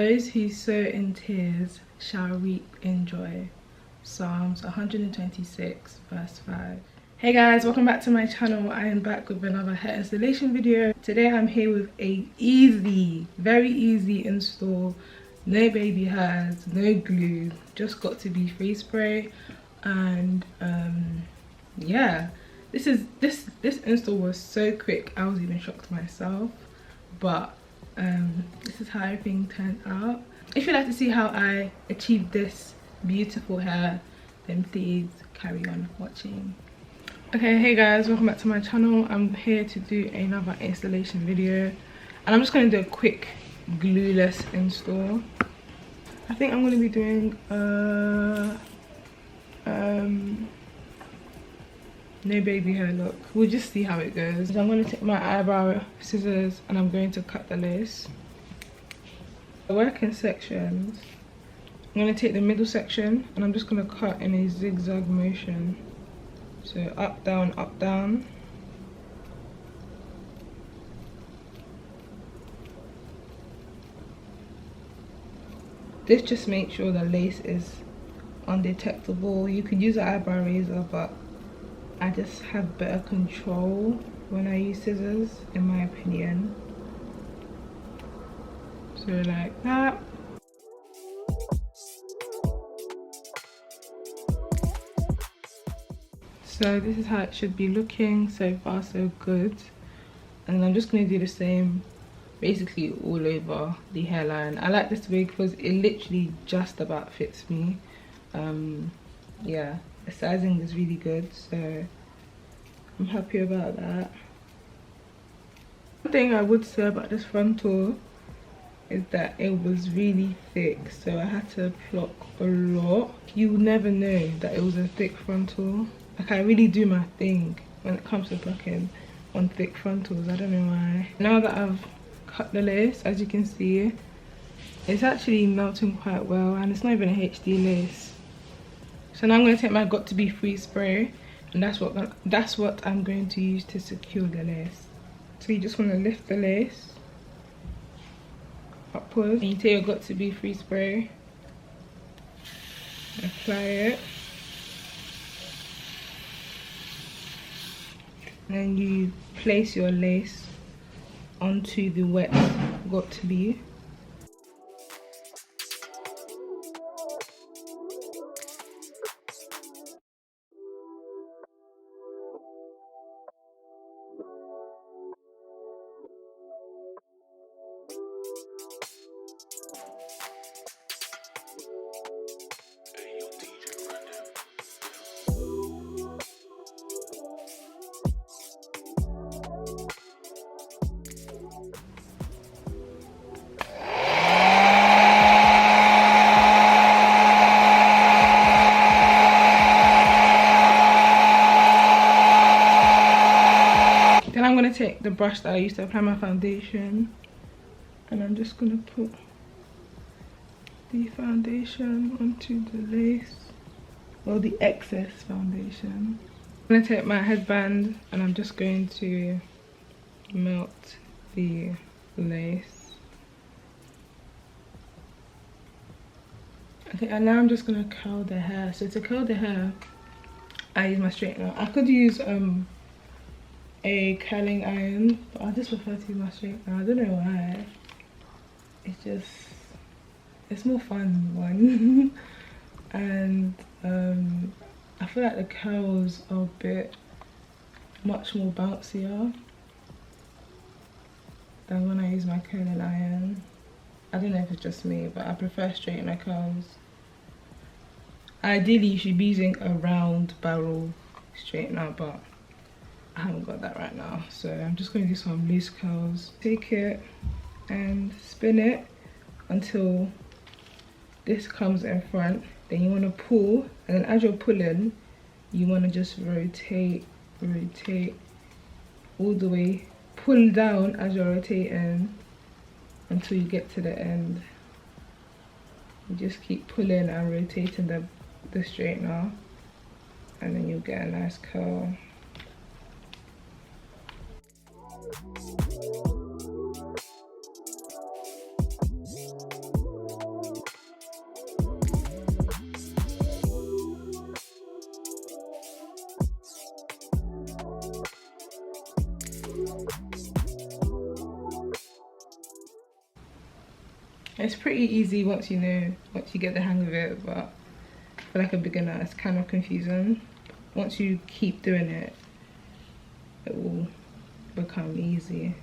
Those who sow in tears shall reap in joy. Psalms 126 verse 5. Hey guys, welcome back to my channel. I am back with another hair installation video. Today I'm here with a very easy install. No baby hairs, no glue, just got to be free spray. And yeah, this install was so quick I was even shocked myself, but this is how everything turned out. If you'd like to see how I achieved this beautiful hair, then please carry on watching. Okay, hey guys, welcome back to my channel. I'm here to do another installation video, and I'm just going to do a quick glueless install. I think I'm going to be doing no baby hair look. We'll just see how it goes. So I'm going to take my eyebrow scissors and I'm going to cut the lace. I work in sections. I'm going to take the middle section and I'm just going to cut in a zigzag motion. So up, down, up, down. This just makes sure the lace is undetectable. You could use an eyebrow razor, but I just have better control when I use scissors, in my opinion. So like that. So this is how it should be looking. So far so good. And I'm just going to do the same basically all over the hairline. I like this wig because it literally just about fits me. Yeah, the sizing is really good, so I'm happy about that. One thing I would say about this frontal is that it was really thick, so I had to pluck a lot. You would never know that it was a thick frontal. Like, I really do my thing when it comes to plucking on thick frontals. I don't know why. Now that I've cut the lace, as you can see, it's actually melting quite well, and it's not even a HD lace. So now I'm going to take my Got To Be Free spray, and that's what I'm going to use to secure the lace. So you just want to lift the lace upwards, and you take your Got To Be Free spray, apply it, and then you place your lace onto the wet Got To Be. Then I'm going to take the brush that I used to apply my foundation, and I'm just going to put the foundation onto the lace, or the excess foundation. I'm going to take my headband and I'm just going to melt the lace. Okay, and now I'm just going to curl the hair. So to curl the hair, I use my straightener. I could use a curling iron, but I just prefer to use my straightener. I don't know why. It's more fun one. And I feel like the curls are a bit much more bouncier than when I use my curling iron. I don't know if it's just me, but I prefer straightener curls. Ideally you should be using a round barrel straightener, but I haven't got that right now, so I'm just going to do some loose curls. Take it and spin it until this comes in front. Then you want to pull, and then as you're pulling, you want to just rotate all the way. Pull down as you're rotating until you get to the end. You just keep pulling and rotating the straightener, and then you'll get a nice curl. It's pretty easy once you get the hang of it, but for like a beginner it's kind of confusing. Once you keep doing it, it will become easy.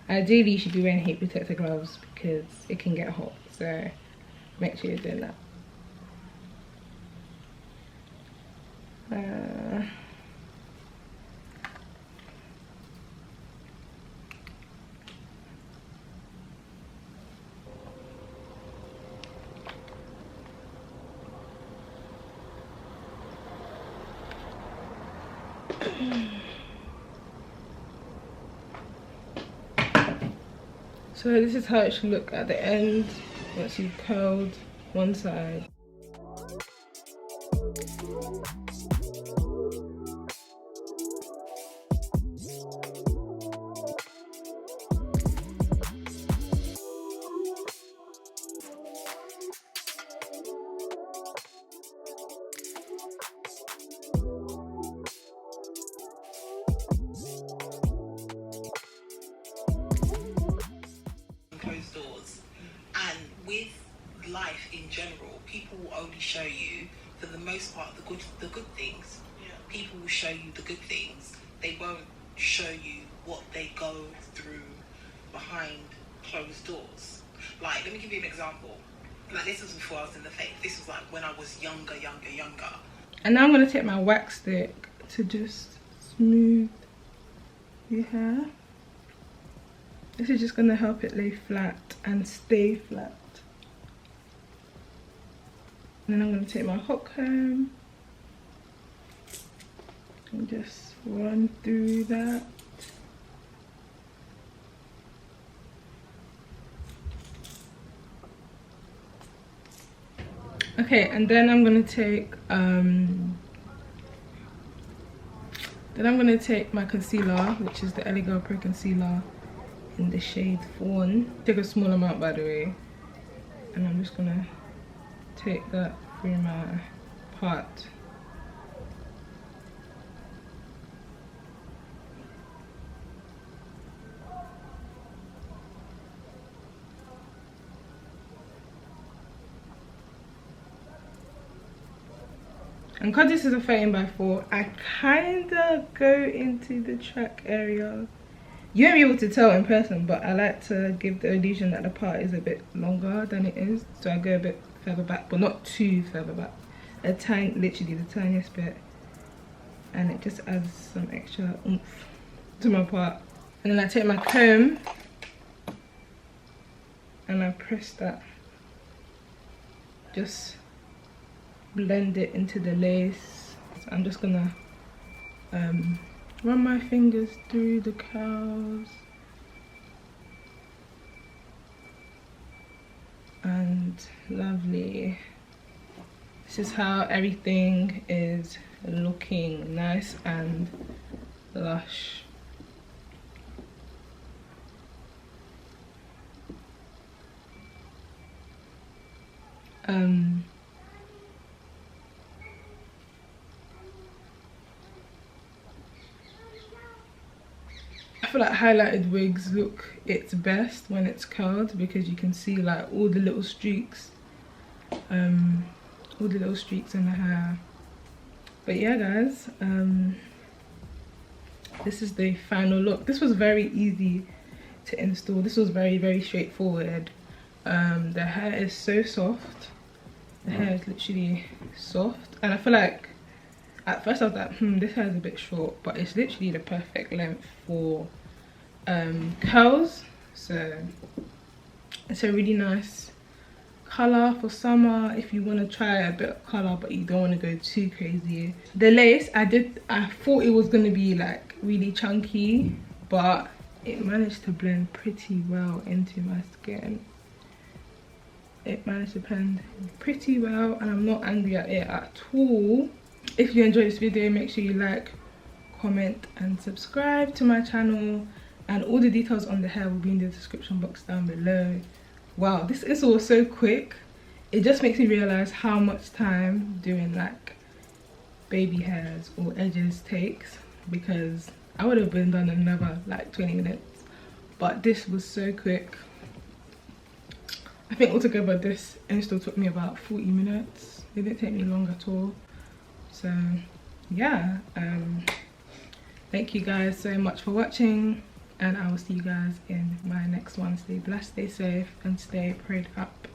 Ideally you should be wearing heat protector gloves because it can get hot, so make sure you're doing that. So this is how it should look at the end once you've curled one side. Life in general, people will only show you, for the most part, the good things. Yeah. People will show you the good things. They won't show you what they go through behind closed doors. Like, let me give you an example. Like, this was before I was in the faith. This was like when I was younger. And now I'm gonna take my wax stick to just smooth your hair. This is just gonna help it lay flat and stay flat. And then I'm going to take my hot comb and just run through that. Okay, and then I'm going to take my concealer, which is the LA Girl Pro Concealer in the shade Fawn. Take a small amount, by the way, and I'm just gonna take that through my part. And because this is a 13x4, I kinda go into the track area. You won't be able to tell in person, but I like to give the illusion that the part is a bit longer than it is. So I go a bit further back, but not too further back. Literally the tiniest bit. And it just adds some extra oomph to my part. And then I take my comb and I press that. Just blend it into the lace. So I'm just gonna run my fingers through the curls. And lovely. This is how everything is looking, nice and lush. I feel like highlighted wigs look its best when it's curled because you can see like all the little streaks in the hair. But yeah guys, this is the final look. This was very easy to install. This was very straightforward. The hair is so soft. The hair is literally soft, and I feel like at first I was like, this hair is a bit short, but it's literally the perfect length for curls. So it's a really nice color for summer if you want to try a bit of color but you don't want to go too crazy. The lace, I thought it was going to be like really chunky, but it managed to blend pretty well into my skin. It managed to blend pretty well, and I'm not angry at it at all. If you enjoyed this video, make sure you like, comment and subscribe to my channel, and all the details on the hair will be in the description box down below. Wow, this is all so quick. It just makes me realize how much time doing like baby hairs or edges takes, because I would have been done in another like 20 minutes, but this was so quick. I think altogether this install took me about 40 minutes. It didn't take me long at all. So yeah, thank you guys so much for watching, and I will see you guys in my next one. Stay blessed, stay safe, and stay prayed up.